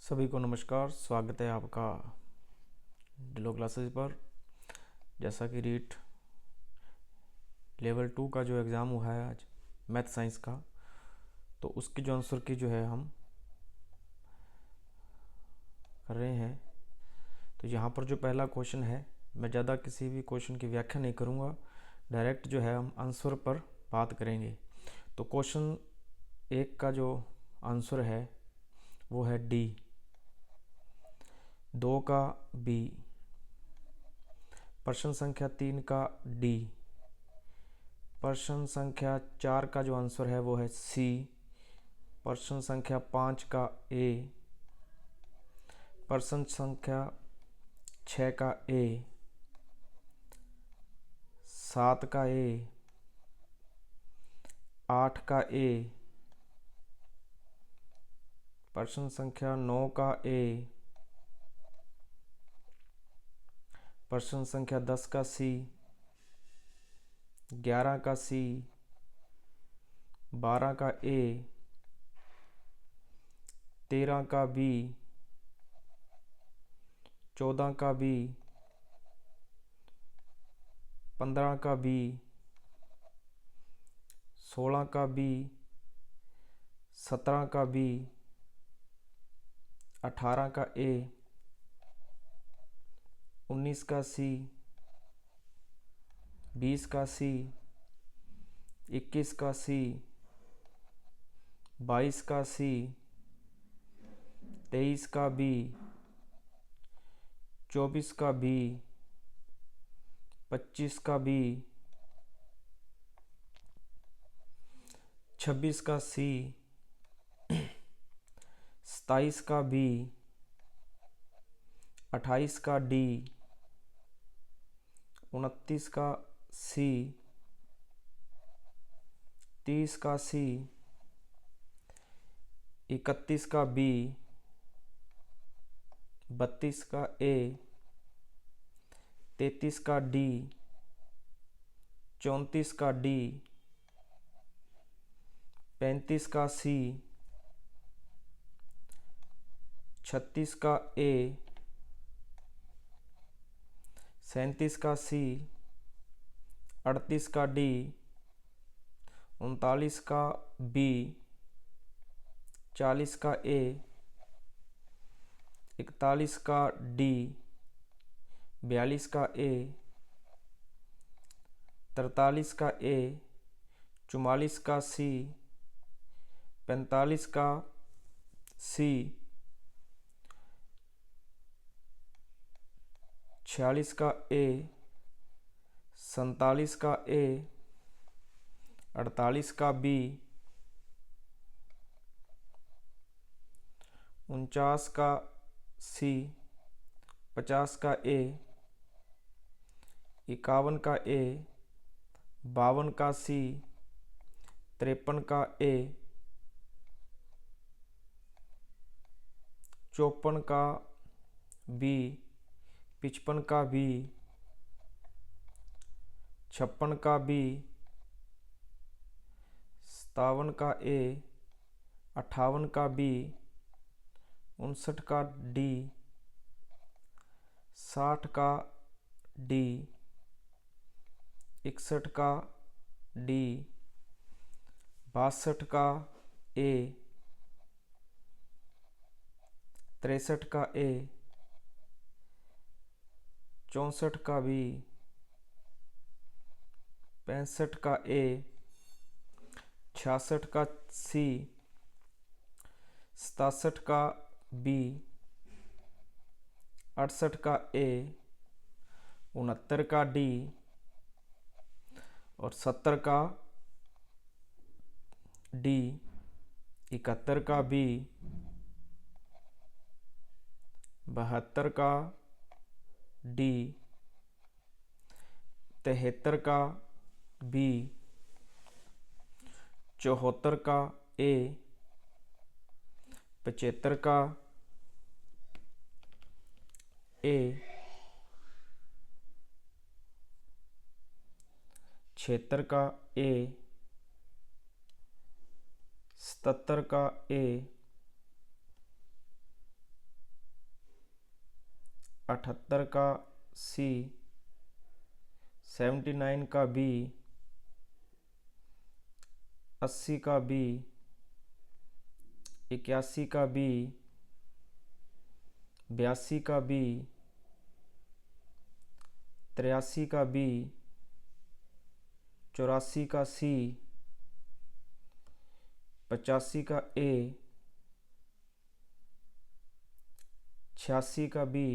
सभी को नमस्कार। स्वागत है आपका डिलो क्लासेस पर। जैसा कि रीट लेवल 2 का जो एग्ज़ाम हुआ है आज मैथ साइंस का, तो उसके जो आंसर की जो है हम कर रहे हैं। तो यहाँ पर जो पहला क्वेश्चन है, मैं ज़्यादा किसी भी क्वेश्चन की व्याख्या नहीं करूँगा, डायरेक्ट जो है हम आंसर पर बात करेंगे। तो क्वेश्चन 1 का जो आंसर है वो है डी। 2 का बी। प्रश्न संख्या 3 का डी। प्रश्न संख्या 4 का जो आंसर है वो है सी। प्रश्न संख्या 5 का ए। प्रश्न संख्या 6 का ए। 7 का ए। 8 का ए। प्रश्न संख्या 9 का ए। प्रश्न संख्या 10 का सी। 11 का सी। 12 का ए। 13 का बी। 14 का बी। 15 का बी। 16 का बी। 17 का बी। 18 का ए। 19 का सी। 20 का सी। 21 का सी। 22 का सी। 23 का बी। 24 का बी। 25 का बी। 26 का सी। 27 का बी। 28 का डी। 29 का सी। 30 का सी। 31 का बी। 32 का ए। 33 का डी। 34 का डी। 35 का सी। 36 का ए। 37 का सी। 38 का डी। 39 का बी। 40 का ए। 41 का डी। 42 का ए। 43 का ए। 44 का सी। 45 का सी। 46 का ए। 47 का ए। 48 का बी। 49 का सी। 50 का ए। 51 का ए। 52 का सी। 53 का ए। 54 का बी। 55 का बी। 56 का बी। 57 का ए। 58 का बी। 59 का डी। 60 का डी। 61 का डी। 62 का ए। 63 का ए। 64 का बी। 65 का ए। 66 का सी। 67 का बी। 68 का ए। 69 का डी और 70 का डी। 71 का बी। 72 का डी। 73 का बी। 74 का ए। 75 का ए। 76 का ए। 77 का ए। 78 का सी, 79 का बी, 80 का बी, 81 का बी, 82 का बी, 83 का बी, 84 का सी, 85 का ए, 86 का बी,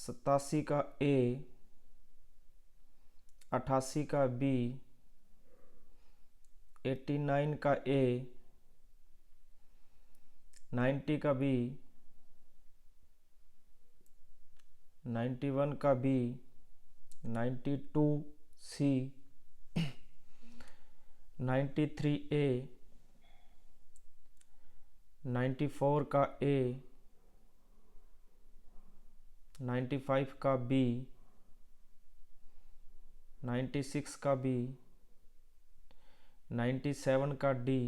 87 का ए, 88 का बी, 89 का ए, 90 का बी, 91 का बी, 92 सी, 93 ए, 94 का ए, 95 का बी, 96 का बी, 97 का डी,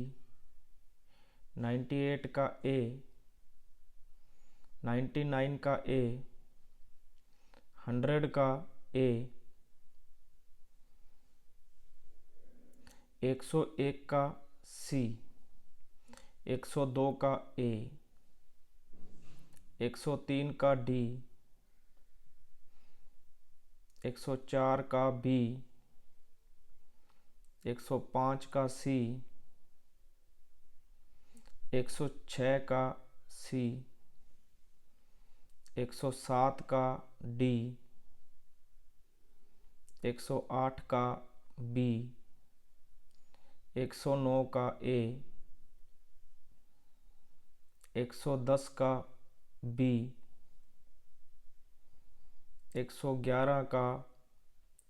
98 का ए, 99 का ए, 100 का ए, 101 का सी, 102 का ए, 103 का डी, 104 का बी, 105 का सी, 106 का सी, 107 का डी, 108 का बी, 109 का ए, 110 का बी, 111 का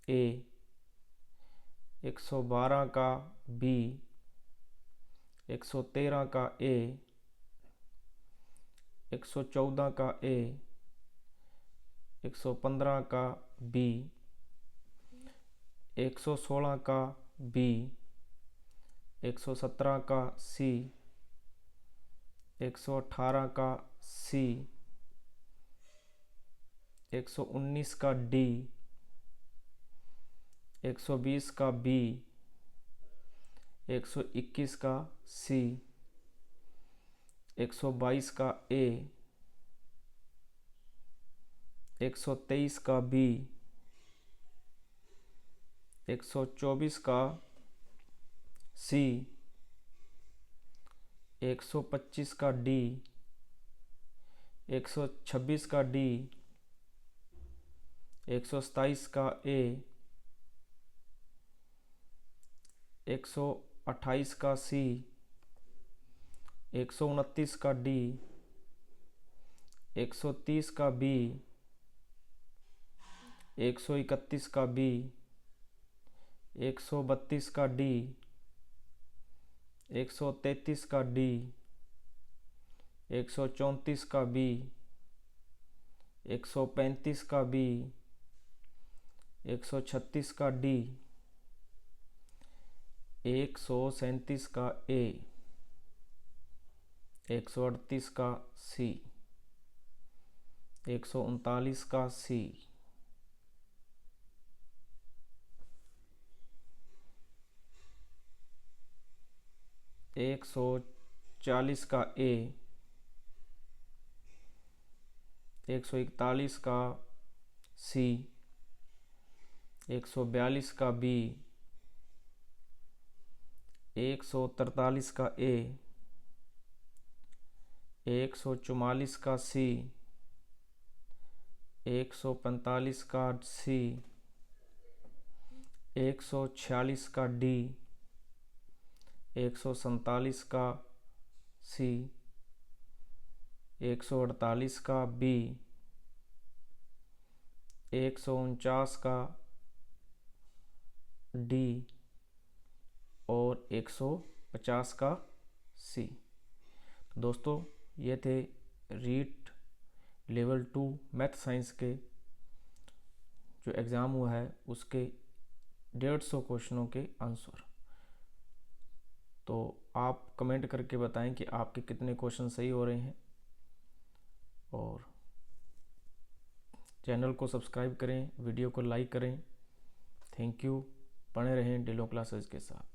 ए, 112 का बी, 113 का ए, 114 का ए, 115 का बी, 116 का बी, 117 का सी, 118 का सी, 119 का डी, 120 का बी, 121 का सी, 122 का ए, 123 का बी, 124 का सी, 125 का डी, 126 का डी, 127 का ए, 128 का सी, 129 का डी, 130 का बी, 131 का बी, 132 का डी, 133 का डी, 134 का बी, 135 का बी, 136 का डी, 137 का ए, 138 का सी, 139 का सी, 140 का ए, 141 का सी, 142 का बी, 143 का ए, 144 का सी, 145 का सी, 146 का डी, 147 का सी, 148 का बी, 149 का डी और 150 का सी। दोस्तों ये थे रीट लेवल 2 मैथ साइंस के जो एग्ज़ाम हुआ है उसके 150 क्वेश्चनों के आंसर। तो आप कमेंट करके बताएं कि आपके कितने क्वेश्चन सही हो रहे हैं और चैनल को सब्सक्राइब करें, वीडियो को लाइक करें। Thank you. बने रहें डिलो क्लासेस के साथ।